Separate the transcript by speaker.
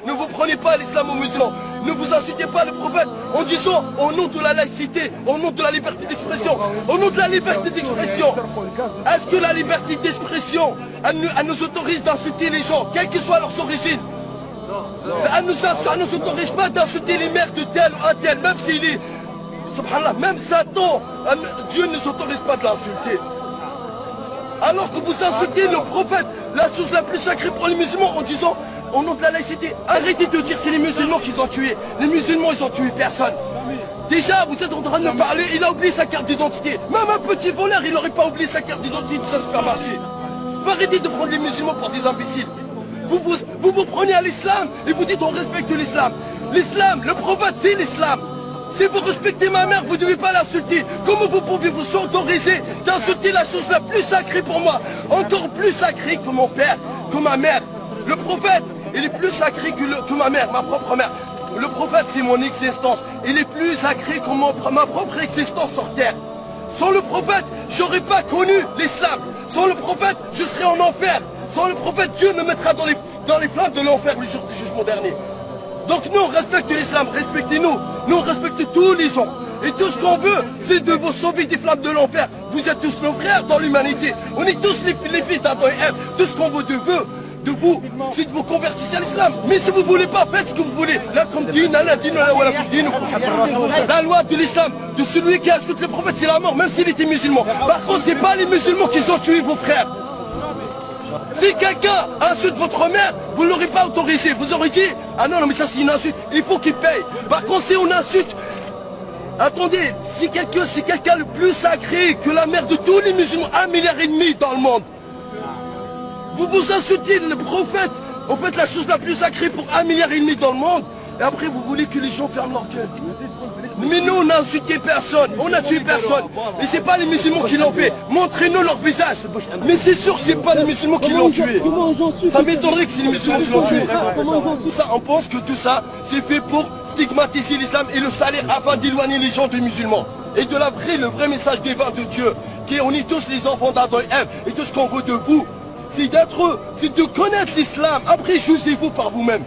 Speaker 1: Ne vous prenez pas l'islam aux musulmans. Ne vous insultez pas le prophète en disant au nom de la laïcité, au nom de la liberté d'expression, au nom de la liberté d'expression. Est-ce que la liberté d'expression, elle nous autorise d'insulter les gens, quelles que soient leurs origines? Elle ne nous autorise pas d'insulter les mères de tel ou un tel, même s'il est... Subhanallah, même Satan, Dieu ne s'autorise pas de l'insulter. Alors que vous insultez le prophète, la chose la plus sacrée pour les musulmans en disant au nom de la laïcité, arrêtez de dire c'est les musulmans qui ont tué. Les musulmans ils ont tué personne. Déjà vous êtes en train de me parler, il a oublié sa carte d'identité. Même un petit voleur il n'aurait pas oublié sa carte d'identité de son supermarché. Vous arrêtez de prendre les musulmans pour des imbéciles. Vous prenez à l'islam et vous dites on respecte l'islam. L'islam, le prophète c'est l'islam. Si vous respectez ma mère, vous ne devez pas l'insulter. Comment vous pouvez vous autoriser d'insulter la chose la plus sacrée pour moi? Encore plus sacrée que mon père, que ma mère. Le prophète, il est plus sacré que ma mère, ma propre mère. Le prophète, c'est mon existence. Il est plus sacré que ma propre existence sur terre. Sans le prophète, je n'aurais pas connu l'islam. Sans le prophète, je serais en enfer. Sans le prophète, Dieu me mettra dans les flammes de l'enfer le jour du jugement dernier. Donc nous on respecte l'islam, respectez-nous. Nous on respecte tous les gens. Et tout ce qu'on veut, c'est de vous sauver des flammes de l'enfer. Vous êtes tous nos frères dans l'humanité. On est tous les fils d'Adam et Ève. Tout ce qu'on veut de vous, c'est de vous convertir à l'islam. Mais si vous ne voulez pas, faites ce que vous voulez. Là comme dit, la loi de l'islam, de celui qui insulte le prophète, c'est la mort, même s'il était musulman. Par contre, c'est pas les musulmans qui ont tué vos frères. Si quelqu'un insulte votre mère, vous ne l'aurez pas autorisé. Vous aurez dit, ah non, mais ça c'est une insulte, il faut qu'il paye. Par contre, si on insulte, attendez, si quelqu'un le plus sacré que la mère de tous les musulmans, 1,5 milliard dans le monde, vous insultez le prophète, en fait la chose la plus sacrée pour 1,5 milliard dans le monde, et après vous voulez que les gens ferment leur gueule. Mais nous on n'a insulté personne, on n'a tué personne. Et c'est pas les musulmans qui l'ont fait. Montrez-nous leur visage. Mais c'est sûr que c'est pas les musulmans qui l'ont tué. Ça m'étonnerait que c'est les musulmans qui l'ont tué. Ça, on pense que tout ça, c'est fait pour stigmatiser l'islam et le salir afin d'éloigner les gens des musulmans. Et de le vrai message divin de Dieu, qui est on est tous les enfants d'Adam et Ève. Et tout ce qu'on veut de vous, c'est de connaître l'islam. Après, jugez-vous par vous-même.